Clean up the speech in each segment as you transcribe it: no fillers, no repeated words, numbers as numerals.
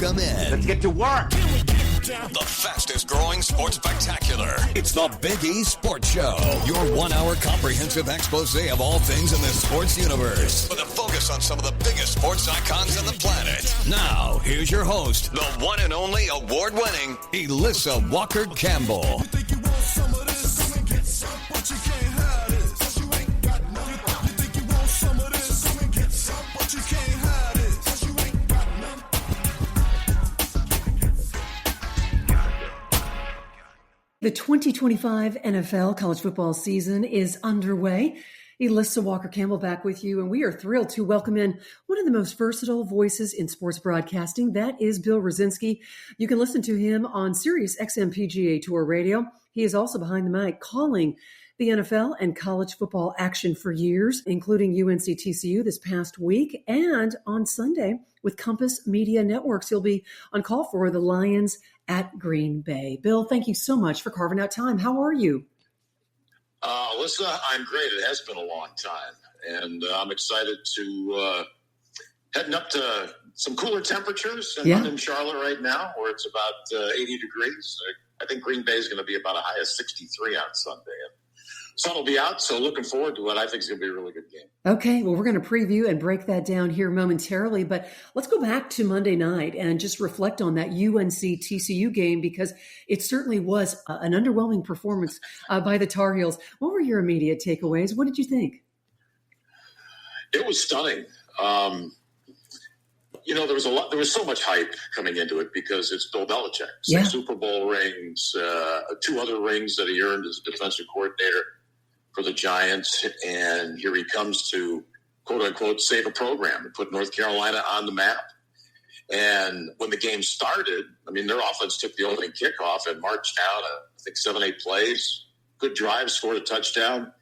Welcome in. Let's get to work. The fastest growing sports spectacular. It's the Big E Sports Show. Your 1 hour comprehensive expose of all things in the sports universe. With a focus on some of the biggest sports icons on the planet. Now, here's your host, the one and only award-winning Elissa Walker Campbell. The 2025 NFL college football season is underway. Elissa Walker Campbell back with you, and we are thrilled to welcome in one of the most versatile voices in sports broadcasting. That is Bill Rosinski. You can listen to him on Sirius XM PGA Tour Radio. He is also behind the mic calling the NFL and college football action for years, including UNC TCU this past week. And on Sunday with Compass Media Networks, he'll be on call for the Lions at Green Bay. Bill, thank you so much for carving out time. How are you? Alyssa, I'm great. It has been a long time. And I'm excited to heading up to some cooler temperatures in Charlotte right now, where it's about 80 degrees. I think Green Bay is going to be about a high of 63 on Sunday. Sun will be out, so looking forward to what I think is going to be a really good game. Okay, well, we're going to preview and break that down here momentarily, but let's go back to Monday night and just reflect on that UNC-TCU game, because it certainly was an underwhelming performance by the Tar Heels. What were your immediate takeaways? What did you think? It was stunning. There was so much hype coming into it because it's Bill Belichick. 6 Super Bowl rings, 2 other rings that he earned as a defensive coordinator for the Giants, and here he comes to, quote-unquote, save a program and put North Carolina on the map. And when the game started, I mean, their offense took the opening kickoff and marched out, I think, 7-8 plays. Good drive, scored a touchdown,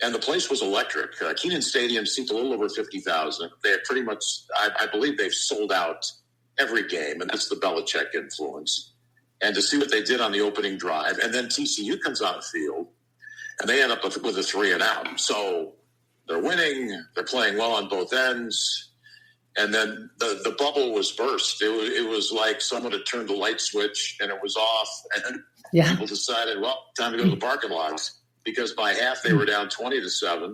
and the place was electric. Kenan Stadium seats a little over 50,000. They have pretty much, I believe they've sold out every game, and that's the Belichick influence. And to see what they did on the opening drive, and then TCU comes on the field, and they end up with a 3 and out. So they're winning. They're playing well on both ends. And then the bubble was burst. It was like someone had turned the light switch and it was off. And people decided, well, time to go to the parking lots, because by half they were down 20-7.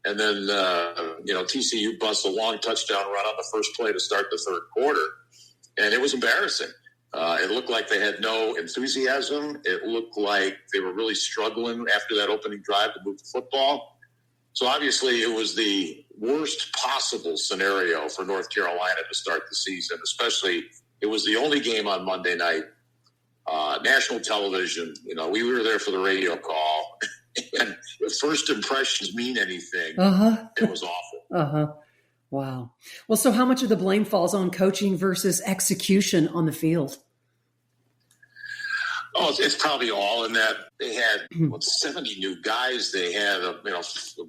And then, TCU busts a long touchdown run on the first play to start the third quarter. And it was embarrassing. It looked like they had no enthusiasm. It looked like they were really struggling after that opening drive to move the football. So obviously it was the worst possible scenario for North Carolina to start the season, especially it was the only game on Monday night, national television. We were there for the radio call, and if first impressions mean anything, it was awful. Wow. Well, so how much of the blame falls on coaching versus execution on the field? Oh, it's probably all in that they had 70 new guys. They had a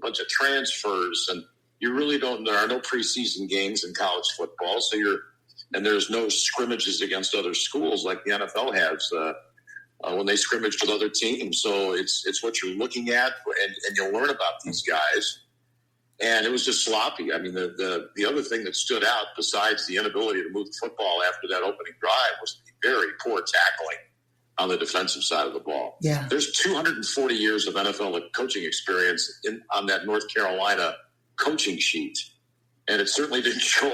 bunch of transfers, and you really don't. There are no preseason games in college football, and there's no scrimmages against other schools like the NFL has when they scrimmage with other teams. So it's what you're looking at, and you'll learn about these guys. And it was just sloppy. I mean, the other thing that stood out, besides the inability to move the football after that opening drive, was the very poor tackling on the defensive side of the ball. Yeah. There's 240 years of NFL coaching experience on that North Carolina coaching sheet, and it certainly didn't show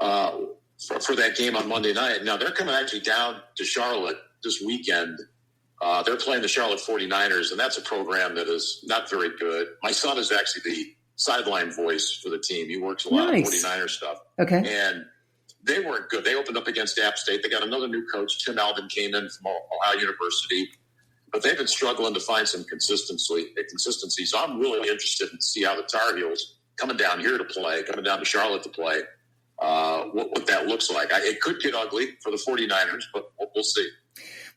up for that game on Monday night. Now, they're coming actually down to Charlotte this weekend. They're playing the Charlotte 49ers, and that's a program that is not very good. My son is actually the sideline voice for the team. He works a lot of 49er stuff. Okay. And they weren't good. They opened up against App State. They got another new coach. Tim Alvin came in from Ohio University. But they've been struggling to find some consistency. So I'm really interested to see how the Tar Heels, coming down to Charlotte to play, what that looks like. It could get ugly for the 49ers, but we'll see.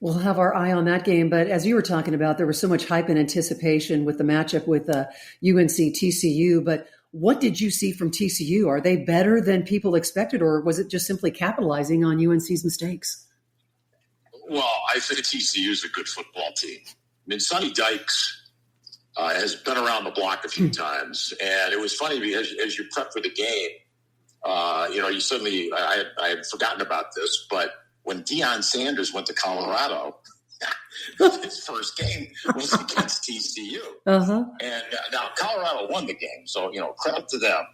We'll have our eye on that game. But as you were talking about, there was so much hype and anticipation with the matchup with UNC-TCU. But what did you see from TCU? Are they better than people expected, or was it just simply capitalizing on UNC's mistakes? Well, I think TCU is a good football team. I mean, Sonny Dykes has been around the block a few times. And it was funny because as you prep for the game, You suddenly, I had forgotten about this, but when Deion Sanders went to Colorado, his first game was against TCU. Uh-huh. And now Colorado won the game. So, credit to them.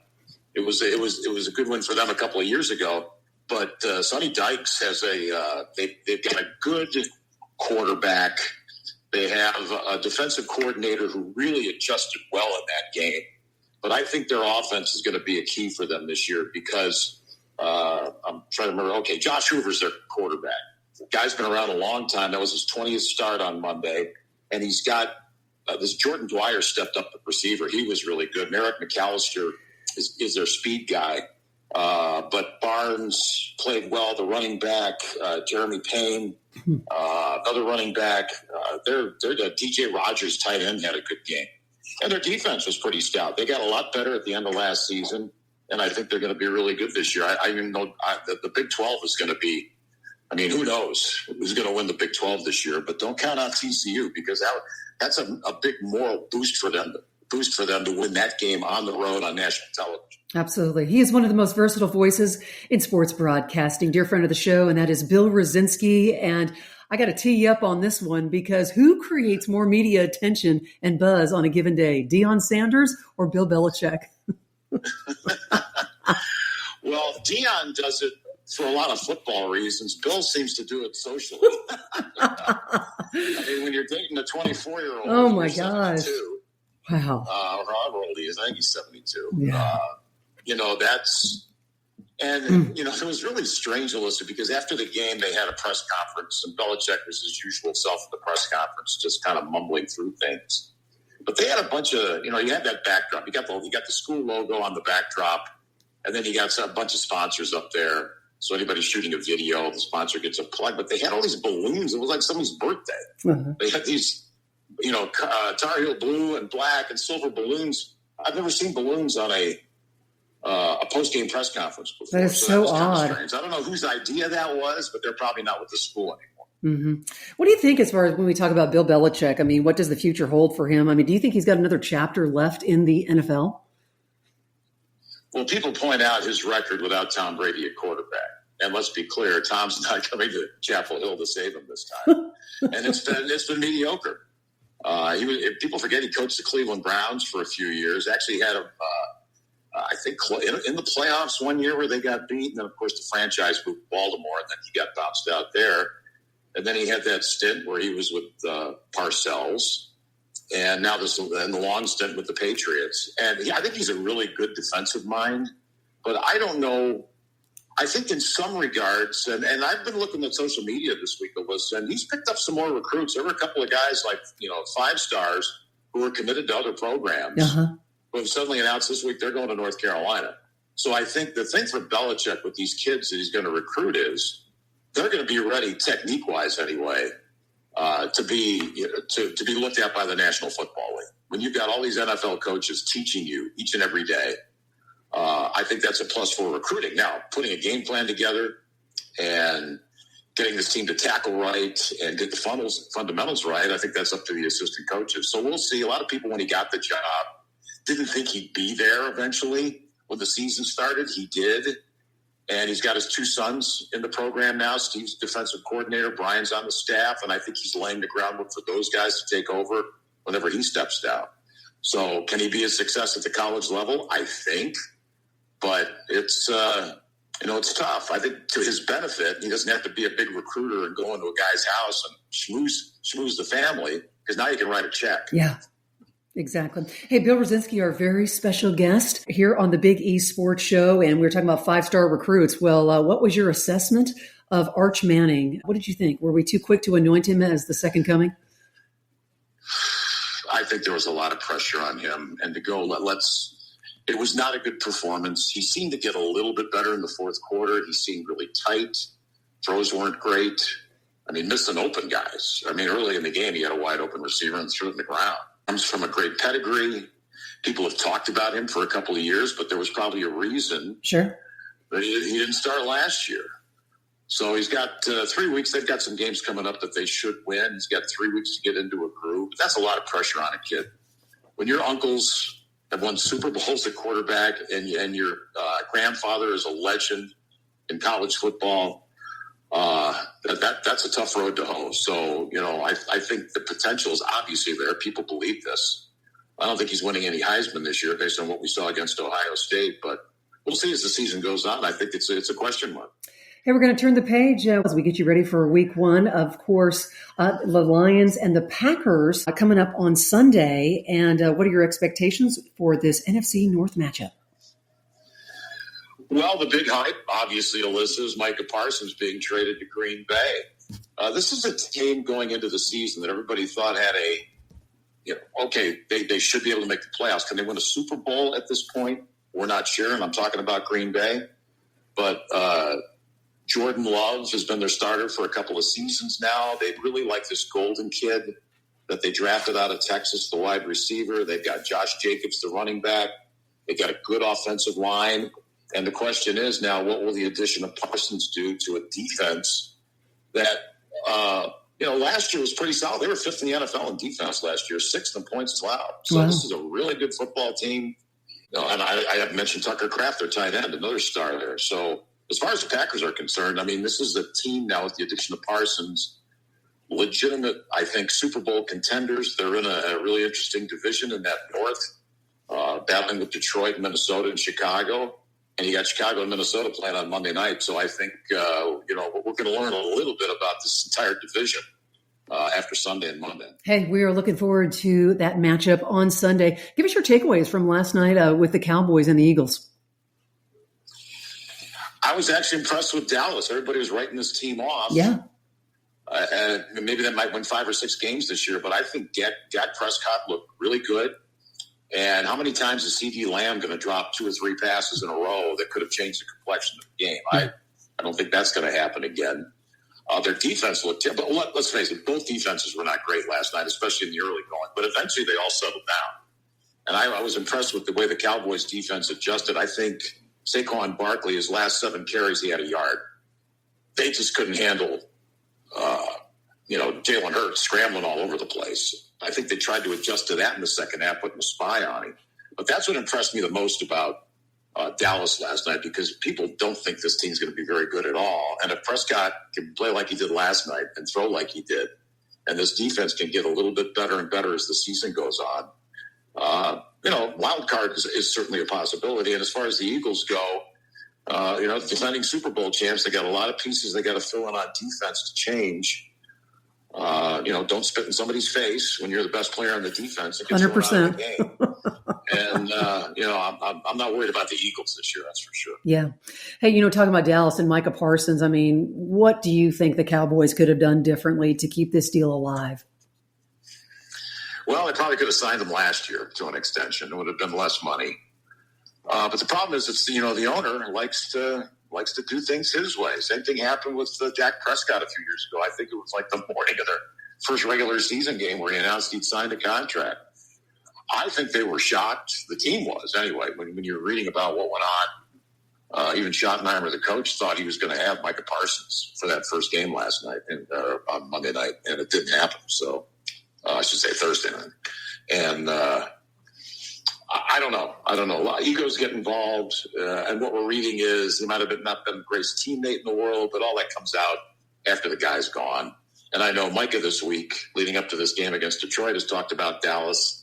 It was a good win for them a couple of years ago. But Sonny Dykes has they've got a good quarterback. They have a defensive coordinator who really adjusted well in that game. But I think their offense is going to be a key for them this year because I'm trying to remember. Okay, Josh Hoover's their quarterback. The guy's been around a long time. That was his 20th start on Monday. And he's got this Jordan Dwyer stepped up the receiver. He was really good. Merrick McAllister is their speed guy. But Barnes played well. The running back, Jeremy Payne, another running back. Their DJ Rogers tight end had a good game. And their defense was pretty stout. They got a lot better at the end of last season, and I think they're going to be really good this year. I even know that the Big 12 is going to be – who knows who's going to win the Big 12 this year, but don't count out TCU because that's a big moral boost for them to win that game on the road on national television. Absolutely. He is one of the most versatile voices in sports broadcasting. Dear friend of the show, and that is Bill Rosinski. And I got to tee you up on this one because who creates more media attention and buzz on a given day, Deion Sanders or Bill Belichick? Well, Deion does it for a lot of football reasons. Bill seems to do it socially. When you're dating a 24-year-old. Oh, my gosh. Wow. Or however old he is. I think he's 72. Yeah. It was really strange, Elissa, because after the game, they had a press conference, and Belichick was his usual self at the press conference, just kind of mumbling through things. But they had a bunch of, you had that backdrop. You got the school logo on the backdrop, and then you got a bunch of sponsors up there. So anybody shooting a video, the sponsor gets a plug. But they had all these balloons. It was like somebody's birthday. Uh-huh. They had these, Tar Heel blue and black and silver balloons. I've never seen balloons on a post-game press conference before. That is so odd. I don't know whose idea that was, but they're probably not with the school anymore. Mm-hmm. What do you think as far as when we talk about Bill Belichick? What does the future hold for him? Do you think he's got another chapter left in the NFL? Well, people point out his record without Tom Brady at quarterback. And let's be clear, Tom's not coming to Chapel Hill to save him this time. And it's been mediocre. People forget he coached the Cleveland Browns for a few years. Actually had I think in the playoffs one year where they got beat. And then, of course, the franchise moved to Baltimore, and then he got bounced out there. And then he had that stint where he was with Parcells. And now the long stint with the Patriots. And I think he's a really good defensive mind. But I don't know. I think in some regards, and I've been looking at social media this week, Alyssa, and he's picked up some more recruits. There were a couple of guys like, 5 stars who were committed to other programs who have suddenly announced this week they're going to North Carolina. So I think the thing for Belichick with these kids that he's going to recruit is they're going to be ready, technique-wise anyway, to be looked at by the National Football League. When you've got all these NFL coaches teaching you each and every day, I think that's a plus for recruiting. Now, putting a game plan together and getting this team to tackle right and get the fundamentals right, I think that's up to the assistant coaches. So we'll see. A lot of people, when he got the job, didn't think he'd be there eventually. When the season started, he did. And he's got his 2 sons in the program now. Steve's defensive coordinator. Brian's on the staff. And I think he's laying the groundwork for those guys to take over whenever he steps down. So can he be a success at the college level? I think. But it's tough. I think to his benefit, he doesn't have to be a big recruiter and go into a guy's house and schmooze the family, because now you can write a check. Yeah, exactly. Hey, Bill Rosinski, our very special guest here on the Big E Sports Show, and we were talking about 5-star recruits. Well, what was your assessment of Arch Manning? What did you think? Were we too quick to anoint him as the second coming? I think there was a lot of pressure on him, and to go, it was not a good performance. He seemed to get a little bit better in the fourth quarter. He seemed really tight. Throws weren't great. Missing open guys. Early in the game, he had a wide open receiver and threw it in the ground. Comes from a great pedigree. People have talked about him for a couple of years, but there was probably a reason that he didn't start last year. So he's got 3 weeks. They've got some games coming up that they should win. He's got 3 weeks to get into a groove. But that's a lot of pressure on a kid. When your uncle's have won Super Bowls at quarterback, and your grandfather is a legend in college football. That's a tough road to hoe. So, I think the potential is obviously there. People believe this. I don't think he's winning any Heisman this year based on what we saw against Ohio State, but we'll see as the season goes on. I think it's a question mark. Hey, we're going to turn the page as we get you ready for week one. Of course, the Lions and the Packers coming up on Sunday. And what are your expectations for this NFC North matchup? Well, the big hype, obviously, Elissa, is Micah Parsons being traded to Green Bay. This is a team going into the season that everybody thought had they should be able to make the playoffs. Can they win a Super Bowl at this point? We're not sure, and I'm talking about Green Bay. But Jordan Love has been their starter for a couple of seasons now. They really like this golden kid that they drafted out of Texas, the wide receiver. They've got Josh Jacobs, the running back. They got a good offensive line. And the question is now, what will the addition of Parsons do to a defense that, last year was pretty solid. They were fifth in the NFL in defense last year, sixth in points allowed. So wow. This is a really good football team. And I have mentioned Tucker Kraft, their tight end, another star there. So as far as the Packers are concerned, this is a team now with the addition of Parsons, legitimate, I think, Super Bowl contenders. They're in a really interesting division in that North, battling with Detroit, Minnesota, and Chicago. And you got Chicago and Minnesota playing on Monday night. So I think, we're going to learn a little bit about this entire division after Sunday and Monday. Hey, we are looking forward to that matchup on Sunday. Give us your takeaways from last night with the Cowboys and the Eagles. I was actually impressed with Dallas. Everybody was writing this team off. Yeah. And maybe they might win 5 or 6 games this year, but I think Dak Prescott looked really good. And how many times is C.D. Lamb going to drop 2 or 3 passes in a row that could have changed the complexion of the game? I don't think that's going to happen again. Their defense looked terrible. But let's face it, both defenses were not great last night, especially in the early going. But eventually they all settled down. And I was impressed with the way the Cowboys defense adjusted. I think Saquon Barkley, his last 7 carries, he had a yard. They just couldn't handle, Jalen Hurts scrambling all over the place. I think they tried to adjust to that in the second half, putting a spy on him. But that's what impressed me the most about Dallas last night, because people don't think this team's going to be very good at all. And if Prescott can play like he did last night and throw like he did, and this defense can get a little bit better and better as the season goes on, wild card is certainly a possibility. And as far as the Eagles go, defending Super Bowl champs, they got a lot of pieces they got to fill in on defense to change. Don't spit in somebody's face when you're the best player on the defense. 100%. Game. And, I'm not worried about the Eagles this year. That's for sure. Yeah. Hey, talking about Dallas and Micah Parsons, what do you think the Cowboys could have done differently to keep this deal alive? Well, they probably could have signed him last year to an extension. It would have been less money. But the problem is, the owner likes to do things his way. Same thing happened with Dak Prescott a few years ago. I think it was like the morning of their first regular season game where he announced he'd signed a contract. I think they were shocked. The team was, anyway, when you're reading about what went on. Even Schottenheimer, the coach, thought he was going to have Micah Parsons for that first game last night on Monday night, and it didn't happen. So I should say Thursday night. And I don't know. A lot of egos get involved. And what we're reading is he might have not been the greatest teammate in the world, but all that comes out after the guy's gone. And I know Micah this week, leading up to this game against Detroit, has talked about Dallas,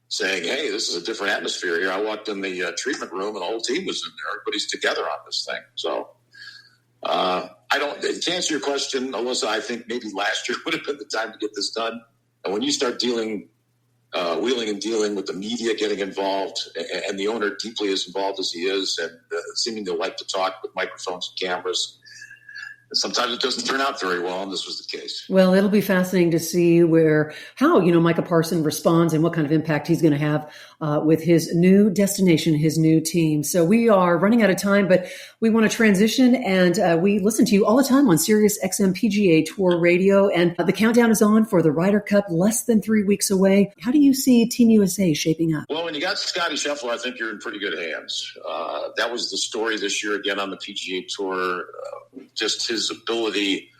saying, hey, this is a different atmosphere here. I walked in the treatment room and the whole team was in there. Everybody's together on this thing. So to answer your question, Elissa, I think maybe last year would have been the time to get this done. And when you start wheeling and dealing with the media getting involved, and the owner deeply as involved as he is, and seeming to like to talk with microphones and cameras, sometimes it doesn't turn out very well, and this was the case. Well, it'll be fascinating to see how Micah Parsons responds and what kind of impact he's going to have with his new destination, his new team. So we are running out of time, but we want to transition, and we listen to you all the time on Sirius XM PGA Tour Radio, and the countdown is on for the Ryder Cup, less than 3 weeks away. How do you see Team USA shaping up? Well, when you got Scotty Scheffler, I think you're in pretty good hands. That was the story this year again on the PGA Tour. Just his ability.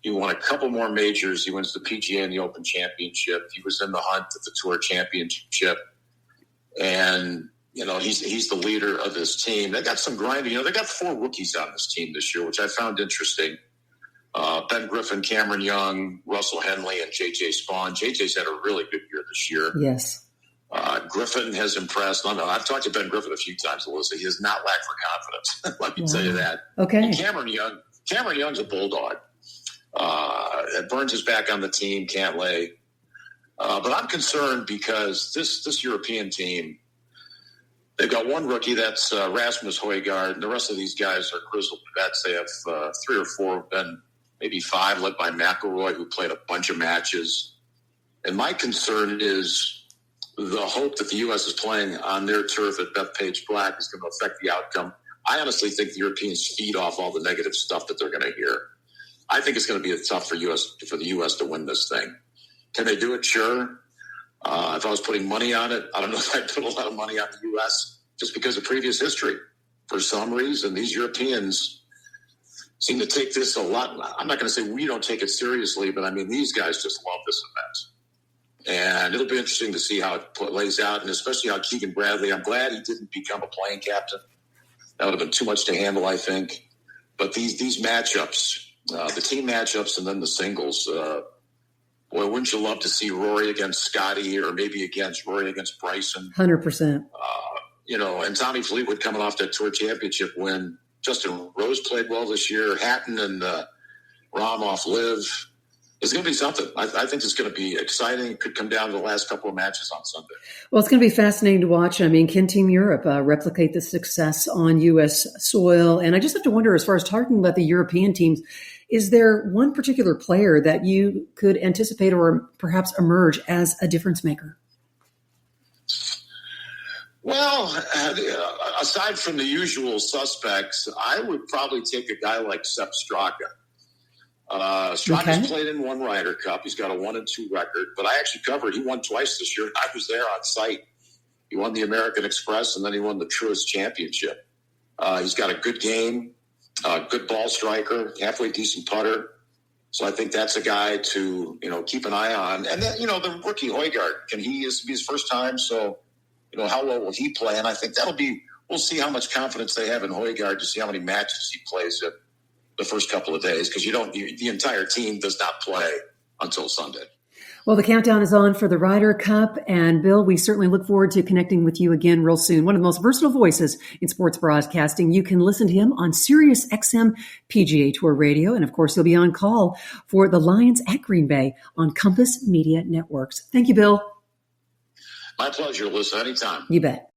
He won a couple more majors. He wins the PGA and the Open Championship. He was in the hunt at the Tour Championship. And, he's the leader of this team. They got some grinding. They got 4 rookies on this team this year, which I found interesting. Ben Griffin, Cameron Young, Russell Henley, and J.J. Spawn. J.J.'s had a really good year this year. Yes. Griffin has impressed. I've talked to Ben Griffin a few times, Alyssa. He has not lacked for confidence. Let me tell you that. Okay. And Cameron Young's a bulldog. Burns is back on the team, can't lay. But I'm concerned because this European team, they've got one rookie, that's Rasmus Højgaard, and the rest of these guys are grizzled vets. They have 3 or 4, then maybe 5, led by McIlroy, who played a bunch of matches. And my concern is the hope that the U.S. is playing on their turf at Bethpage Black is going to affect the outcome. I honestly think the Europeans feed off all the negative stuff that they're going to hear. I think it's going to be tough for the U.S. to win this thing. Can they do it? Sure. If I was putting money on it, I don't know if I'd put a lot of money on the U.S. just because of previous history. For some reason, these Europeans seem to take this a lot. I'm not going to say we don't take it seriously, but these guys just love this event. And it'll be interesting to see how it plays out, and especially how Keegan Bradley, I'm glad he didn't become a playing captain. That would have been too much to handle, I think. But these matchups, the team matchups and then the singles, boy, wouldn't you love to see Rory against Scotty, or maybe against Rory against Bryson? 100%. And Tommy Fleetwood coming off that Tour Championship win. Justin Rose played well this year. Hatton and Rahm off Liv. It's going to be something. I think it's going to be exciting. It could come down to the last couple of matches on Sunday. Well, it's going to be fascinating to watch. Can Team Europe replicate the success on U.S. soil? And I just have to wonder, as far as talking about the European teams, is there one particular player that you could anticipate or perhaps emerge as a difference maker? Well, aside from the usual suspects, I would probably take a guy like Sepp Straka. Straka's played in 1 Ryder Cup. He's got a 1-2 record, but I actually covered. He won twice this year. I was there on site. He won the American Express, and then he won the Truist Championship. He's got a good game, good ball striker, halfway decent putter. So I think that's a guy to keep an eye on. And then the rookie Højgaard, can he is his first time? So how well will he play? And I think we'll see how much confidence they have in Højgaard to see how many matches he plays at the first couple of days, because the entire team does not play until Sunday. Well, the countdown is on for the Ryder Cup. And Bill, we certainly look forward to connecting with you again real soon. One of the most versatile voices in sports broadcasting. You can listen to him on Sirius XM PGA Tour Radio. And of course, he'll be on call for the Lions at Green Bay on Compass Media Networks. Thank you, Bill. My pleasure, Alyssa. Anytime. You bet.